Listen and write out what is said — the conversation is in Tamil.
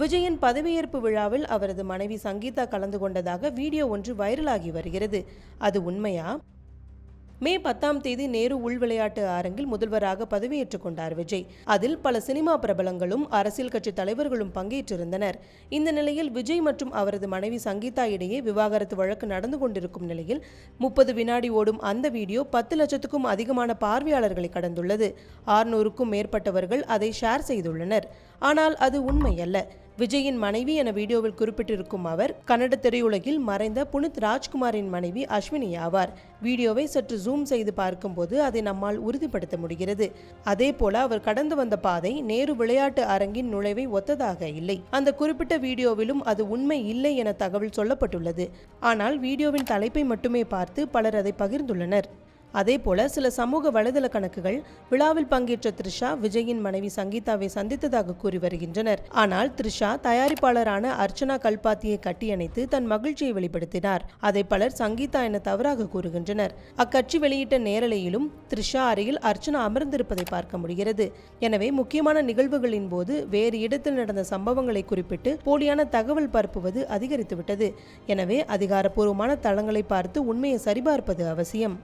விஜயின் பதவியேற்பு விழாவில் அவரது மனைவி சங்கீதா கலந்து கொண்டதாக வீடியோ ஒன்று வைரலாகி வருகிறது. அது உண்மையா? மே 10ஆம் தேதி நேரு உள் விளையாட்டு அரங்கில் முதல்வராக பதவியேற்றுக் கொண்டார் விஜய். அதில் பல சினிமா பிரபலங்களும் அரசியல் கட்சி தலைவர்களும் பங்கேற்றிருந்தனர். இந்த நிலையில் விஜய் மற்றும் அவரது மனைவி சங்கீதா இடையே விவாகரத்து வழக்கு நடந்து கொண்டிருக்கும் நிலையில் 30 வினாடி ஓடும் அந்த வீடியோ 10 லட்சத்துக்கும் அதிகமான பார்வையாளர்களை கடந்துள்ளது. 600க்கும் மேற்பட்டவர்கள் அதை ஷேர் செய்துள்ளனர். ஆனால் அது உண்மையல்ல. விஜயின் மனைவி என வீடியோவில் குறிப்பிட்டிருக்கும் அவர் கன்னட திரையுலகில் மறைந்த புனித் ராஜ்குமாரின் மனைவி அஸ்வினி ஆவார். வீடியோவை சற்று ஜூம் செய்து பார்க்கும்போது அதை நம்மால் உறுதிப்படுத்த முடிகிறது. அதேபோல அவர் கடந்து வந்த பாதை நேரு விளையாட்டு அரங்கின் நுழைவை ஒத்ததாக இல்லை. அந்த குறிப்பிட்ட வீடியோவிலும் அது உண்மை இல்லை என தகவல் சொல்லப்பட்டுள்ளது. ஆனால் வீடியோவின் தலைப்பை மட்டுமே பார்த்து பலர் அதை பகிர்ந்துள்ளனர். அதேபோல சில சமூக வலைதள கணக்குகள் விழாவில் பங்கேற்ற த்ரிஷா விஜயின் மனைவி சங்கீதாவை சந்தித்ததாக கூறி வருகின்றனர். ஆனால் த்ரிஷா தயாரிப்பாளரான அர்ச்சனா கல்பாத்தியை கட்டியணைத்து தன் மகிழ்ச்சியை வெளிப்படுத்தினார். அதை பலர் சங்கீதா என தவறாக கூறுகின்றனர். அக்கட்சி வெளியிட்ட நேரலையிலும் த்ரிஷா அருகில் அர்ச்சனா அமர்ந்திருப்பதை பார்க்க முடிகிறது. எனவே முக்கியமான நிகழ்வுகளின் போது வேறு இடத்தில் நடந்த சம்பவங்களை குறிப்பிட்டு போலியான தகவல் பரப்புவது அதிகரித்துவிட்டது. எனவே அதிகாரப்பூர்வமான தளங்களை பார்த்து உண்மையை சரிபார்ப்பது அவசியம்.